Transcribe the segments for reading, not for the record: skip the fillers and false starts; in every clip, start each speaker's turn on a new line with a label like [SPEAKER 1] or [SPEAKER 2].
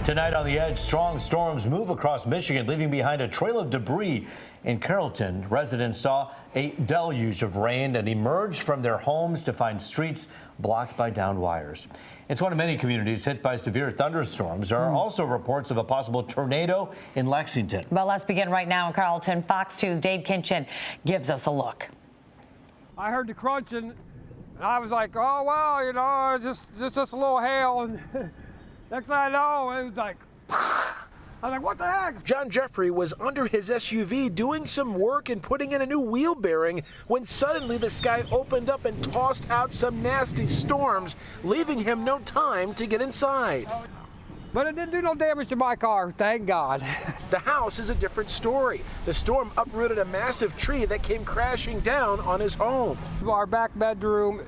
[SPEAKER 1] Tonight on The Edge, strong storms move across Michigan, leaving behind a trail of debris. In Carrollton, residents saw a deluge of rain and emerged from their homes to find streets blocked by downed wires. It's one of many communities hit by severe thunderstorms. There are also reports of a possible tornado in Lexington.
[SPEAKER 2] Well, let's begin right now in Carrollton. Fox 2's Dave Kinchin gives us a look.
[SPEAKER 3] I heard the crunching, and I was like, oh, wow, you know, just a little hail. And next thing I know, it was like, I was like, what the heck?
[SPEAKER 4] John Jeffrey was under his SUV doing some work and putting in a new wheel bearing when suddenly the sky opened up and tossed out some nasty storms, leaving him no time to get inside.
[SPEAKER 3] But it didn't do no damage to my car, thank God.
[SPEAKER 4] The house is a different story. The storm uprooted a massive tree that came crashing down on his home.
[SPEAKER 3] Our back bedroom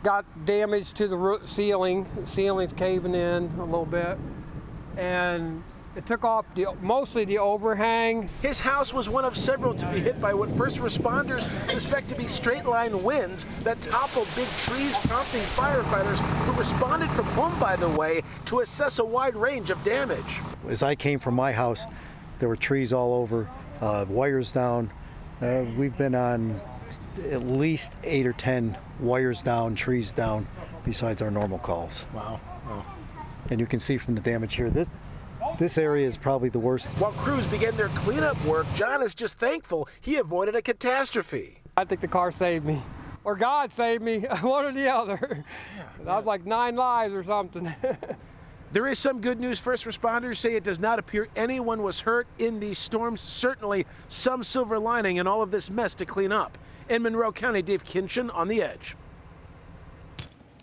[SPEAKER 3] got damage to the ceiling. The ceiling's caving in a little bit. And it took off mostly the overhang.
[SPEAKER 4] His house was one of several to be hit by what first responders suspect to be straight-line winds that toppled big trees, prompting firefighters who responded from home, by the way, to assess a wide range of damage.
[SPEAKER 5] As I came from my house, there were trees all over, wires down. We've been on at least 8 or 10 wires down, trees down, besides our normal calls.
[SPEAKER 4] Wow.
[SPEAKER 5] And you can see from the damage here, this area is probably the worst.
[SPEAKER 4] While crews began their cleanup work, John is just thankful he avoided a catastrophe.
[SPEAKER 3] I think the car saved me, or God saved me, one or the other. Yeah, I was like 9 lives or something.
[SPEAKER 4] There is some good news. First responders say it does not appear anyone was hurt in these storms. Certainly some silver lining in all of this mess to clean up. In Monroe County, Dave Kinchin on The Edge.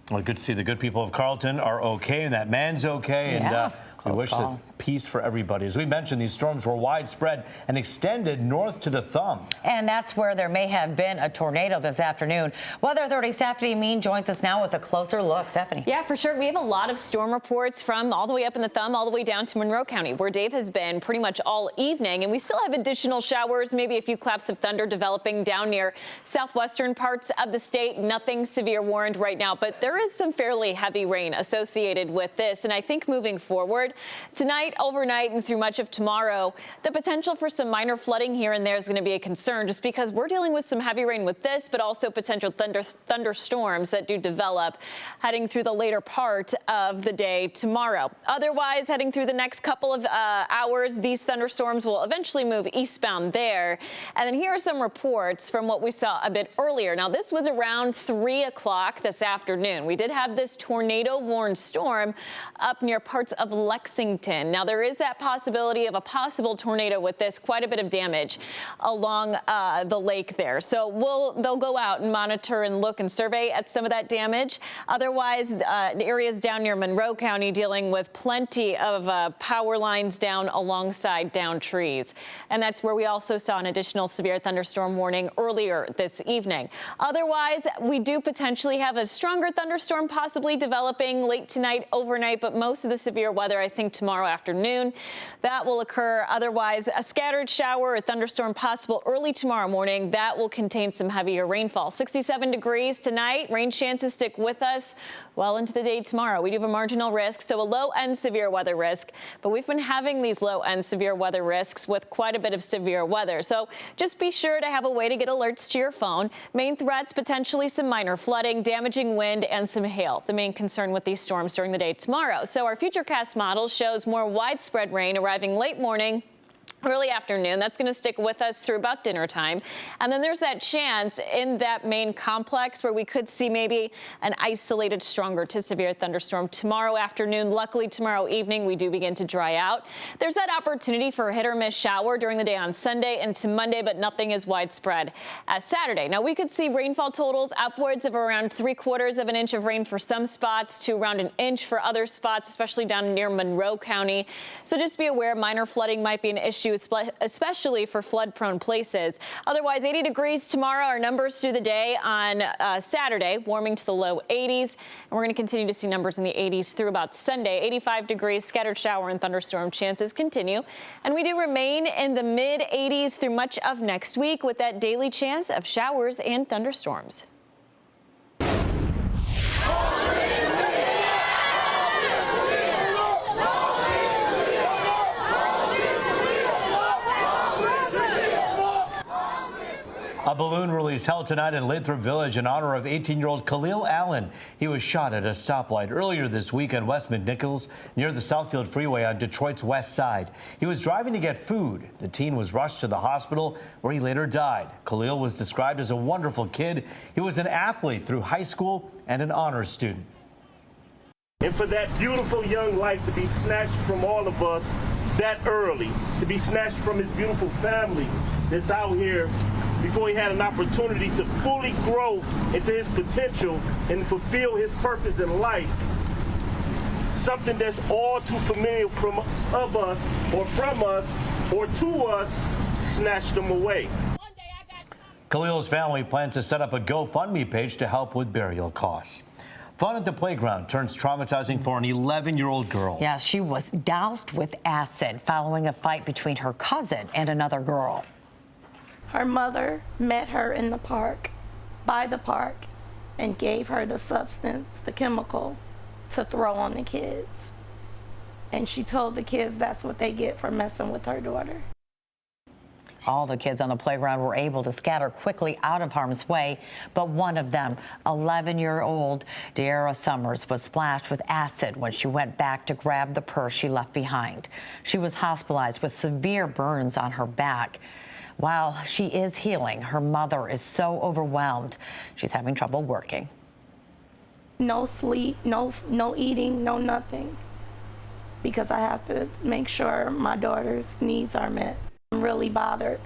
[SPEAKER 1] Well, good to see the good people of Carrollton are okay and that man's okay.
[SPEAKER 2] Yeah,
[SPEAKER 1] and we wish the peace for everybody. As we mentioned, these storms were widespread and extended north to the thumb.
[SPEAKER 2] And that's where there may have been a tornado this afternoon. Weather Authority Stephanie Mean joins us now with a closer look. Stephanie.
[SPEAKER 6] Yeah, for sure. We have a lot of storm reports from all the way up in the thumb, all the way down to Monroe County, where Dave has been pretty much all evening. And we still have additional showers, maybe a few claps of thunder developing down near southwestern parts of the state. Nothing severe warned right now, but there is some fairly heavy rain associated with this. And I think moving forward, tonight, overnight, and through much of tomorrow, the potential for some minor flooding here and there is going to be a concern, just because we're dealing with some heavy rain with this, but also potential thunderstorms that do develop heading through the later part of the day tomorrow. Otherwise, heading through the next couple of hours, these thunderstorms will eventually move eastbound there. And then here are some reports from what we saw a bit earlier. Now, this was around 3 o'clock this afternoon. We did have this tornado-warned storm up near parts of Lexington. Now, there is that possibility of a possible tornado with this, quite a bit of damage along the lake there. So they'll go out and monitor and look and survey at some of that damage. Otherwise, the areas down near Monroe County dealing with plenty of power lines down alongside downed trees. And that's where we also saw an additional severe thunderstorm warning earlier this evening. Otherwise, we do potentially have a stronger thunderstorm possibly developing late tonight, overnight, but most of the severe weather, I think, tomorrow afternoon. That will occur. Otherwise, a scattered shower or thunderstorm possible early tomorrow morning. That will contain some heavier rainfall. 67 degrees tonight. Rain chances stick with us well into the day tomorrow. We do have a marginal risk, so a low-end severe weather risk. But we've been having these low-end severe weather risks with quite a bit of severe weather. So just be sure to have a way to get alerts to your phone. Main threats, potentially some minor flooding, damaging wind, and some hail. The main concern with these storms during the day tomorrow. So our Futurecast model shows more widespread rain arriving late morning, early afternoon. That's going to stick with us through about dinner time. And then there's that chance in that main complex where we could see maybe an isolated stronger to severe thunderstorm tomorrow afternoon. Luckily, tomorrow evening, we do begin to dry out. There's that opportunity for a hit or miss shower during the day on Sunday into Monday, but nothing as widespread as Saturday. Now, we could see rainfall totals upwards of around 3/4 of an inch of rain for some spots to around an inch for other spots, especially down near Monroe County. So just be aware minor flooding might be an issue, especially for flood-prone places. Otherwise, 80 degrees tomorrow. Our numbers through the day on Saturday, warming to the low 80s. And we're going to continue to see numbers in the 80s through about Sunday. 85 degrees, scattered shower and thunderstorm chances continue. And we do remain in the mid-80s through much of next week with that daily chance of showers and thunderstorms.
[SPEAKER 1] A balloon release held tonight in Lathrop Village in honor of 18-year-old Khalil Allen. He was shot at a stoplight earlier this week on West McNichols near the Southfield Freeway on Detroit's west side. He was driving to get food. The teen was rushed to the hospital where he later died. Khalil was described as a wonderful kid. He was an athlete through high school and an honors student.
[SPEAKER 7] And for that beautiful young life to be snatched from all of us that early, to be snatched from his beautiful family that's out here before he had an opportunity to fully grow into his potential and fulfill his purpose in life. Something that's all too familiar from us or to us snatched them away.
[SPEAKER 1] Khalil's family plans to set up a GoFundMe page to help with burial costs. Fun at the playground turns traumatizing for an 11-year-old girl.
[SPEAKER 2] Yeah, she was doused with acid following a fight between her cousin and another girl.
[SPEAKER 8] Her mother met her in the park, by the park, and gave her the substance, the chemical, to throw on the kids. And she told the kids that's what they get for messing with her daughter.
[SPEAKER 2] All the kids on the playground were able to scatter quickly out of harm's way, but one of them, 11-year-old De'Ara Summers, was splashed with acid when she went back to grab the purse she left behind. She was hospitalized with severe burns on her back. While she is healing, her mother is so overwhelmed, she's having trouble working.
[SPEAKER 8] No sleep, no eating, no nothing, because I have to make sure my daughter's needs are met. I'm really bothered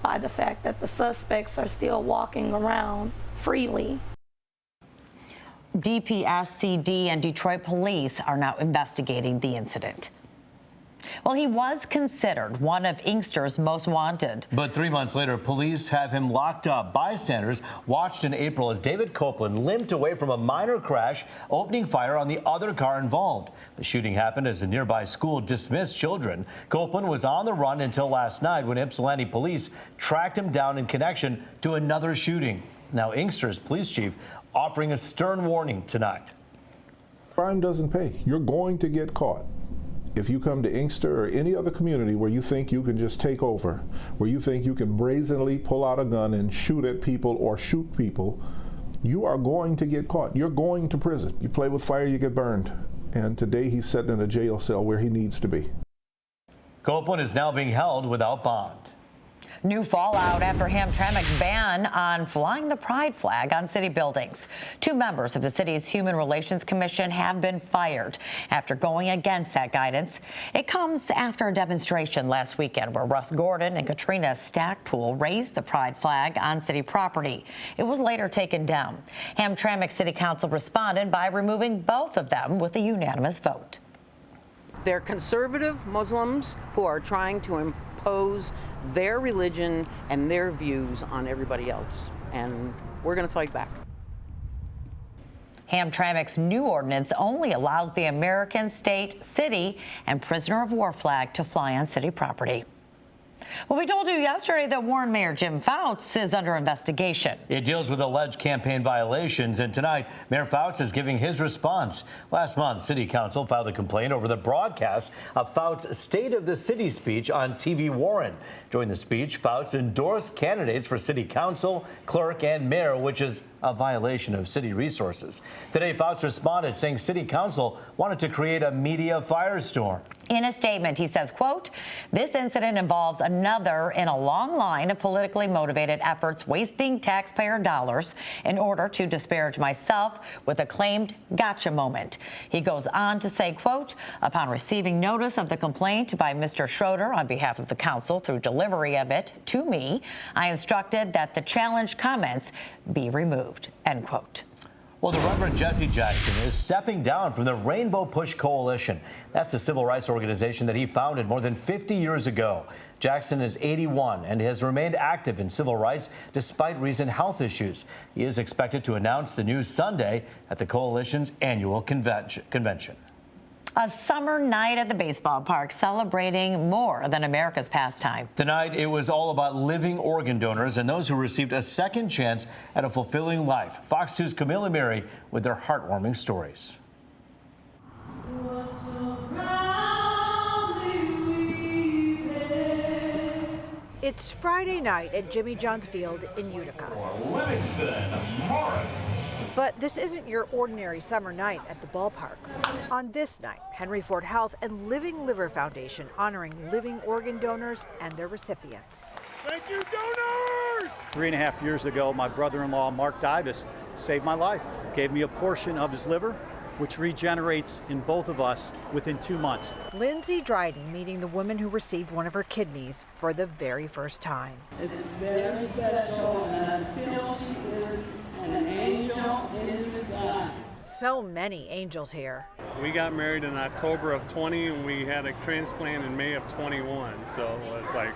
[SPEAKER 8] by the fact that the suspects are still walking around freely.
[SPEAKER 2] DPSCD and Detroit police are now investigating the incident. Well, he was considered one of Inkster's most wanted.
[SPEAKER 1] But 3 months later, police have him locked up. Bystanders watched in April as David Copeland limped away from a minor crash, opening fire on the other car involved. The shooting happened as a nearby school dismissed children. Copeland was on the run until last night when Ypsilanti police tracked him down in connection to another shooting. Now, Inkster's police chief offering a stern warning tonight.
[SPEAKER 9] Crime doesn't pay. You're going to get caught. If you come to Inkster or any other community where you think you can just take over, where you think you can brazenly pull out a gun and shoot at people or shoot people, you are going to get caught. You're going to prison. You play with fire, you get burned. And today he's sitting in a jail cell where he needs to be.
[SPEAKER 1] Copeland is now being held without bond.
[SPEAKER 2] New fallout after Hamtramck's ban on flying the pride flag on city buildings. 2 members of the city's Human Relations Commission have been fired after going against that guidance. It comes after a demonstration last weekend where Russ Gordon and Katrina Stackpool raised the pride flag on city property. It was later taken down. Hamtramck City Council responded by removing both of them with a unanimous vote.
[SPEAKER 10] They're conservative Muslims who are trying to impose their religion and their views on everybody else, and we're going to fight back.
[SPEAKER 2] Hamtramck's new ordinance only allows the American, state, city, and prisoner of war flag to fly on city property. Well, we told you yesterday that Warren Mayor Jim Fouts is under investigation.
[SPEAKER 1] It deals with alleged campaign violations, and tonight, Mayor Fouts is giving his response. Last month, City Council filed a complaint over the broadcast of Fouts' State of the City speech on TV Warren. During the speech, Fouts endorsed candidates for City Council, clerk, and mayor, which is a violation of city resources. Today, Fouts responded, saying City Council wanted to create a media firestorm.
[SPEAKER 2] In a statement, he says, quote, "This incident involves another in a long line of politically motivated efforts wasting taxpayer dollars in order to disparage myself with a claimed gotcha moment." He goes on to say, quote, "Upon receiving notice of the complaint by Mr. Schroeder on behalf of the council through delivery of it to me, I instructed that the challenged comments be removed," end quote.
[SPEAKER 1] Well, the Reverend Jesse Jackson is stepping down from the Rainbow Push Coalition. That's a civil rights organization that he founded more than 50 years ago. Jackson is 81 and has remained active in civil rights despite recent health issues. He is expected to announce the news Sunday at the coalition's annual convention.
[SPEAKER 2] A summer night at the baseball park celebrating more than America's pastime.
[SPEAKER 1] Tonight, it was all about living organ donors and those who received a second chance at a fulfilling life. Fox 2's Camilla Mary with their heartwarming stories.
[SPEAKER 11] It's Friday night at Jimmy John's Field in Utica.
[SPEAKER 12] Livingston, Morris.
[SPEAKER 11] But this isn't your ordinary summer night at the ballpark. On this night, Henry Ford Health and Living Liver Foundation honoring living organ donors and their recipients.
[SPEAKER 12] Thank you, donors!
[SPEAKER 13] 3.5 years ago, my brother-in-law, Mark Dybus, saved my life, gave me a portion of his liver, which regenerates in both of us within 2 months.
[SPEAKER 11] Lindsay Dryden meeting the woman who received one of her kidneys for the very first time.
[SPEAKER 14] It's very special, and I feel she is an angel in disguise.
[SPEAKER 11] So many angels here.
[SPEAKER 15] We got married in October of 20, and we had a transplant in May of 21, so it's like,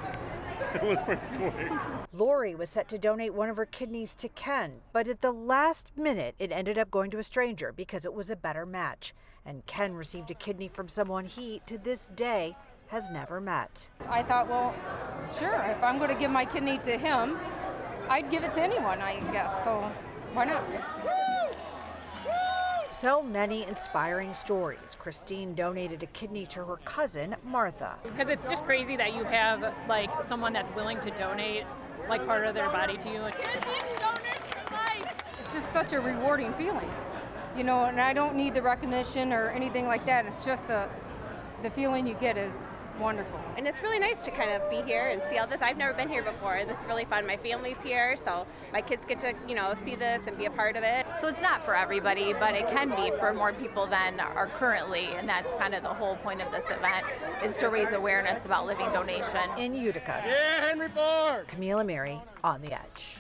[SPEAKER 15] it was pretty quick.
[SPEAKER 11] Lori was set to donate one of her kidneys to Ken, but at the last minute, it ended up going to a stranger because it was a better match. And Ken received a kidney from someone he, to this day, has never met.
[SPEAKER 16] I thought, well, sure, if I'm going to give my kidney to him, I'd give it to anyone, I guess, so why not?
[SPEAKER 11] So many inspiring stories. Christine donated a kidney to her cousin, Martha.
[SPEAKER 17] Because it's just crazy that you have like someone that's willing to donate like part of their body to you.
[SPEAKER 16] Kidneys donors for life. It's just such a rewarding feeling, you know, and I don't need the recognition or anything like that. It's just the feeling you get is wonderful.
[SPEAKER 18] And it's really nice to kind of be here and see all this. I've never been here before. This is really fun. My family's here, so my kids get to, you know, see this and be a part of it.
[SPEAKER 19] So it's not for everybody, but it can be for more people than are currently, and that's kind of the whole point of this event, is to raise awareness about living donation.
[SPEAKER 11] In Utica.
[SPEAKER 12] Yeah, Henry Ford!
[SPEAKER 11] Camille Amiri, On the Edge.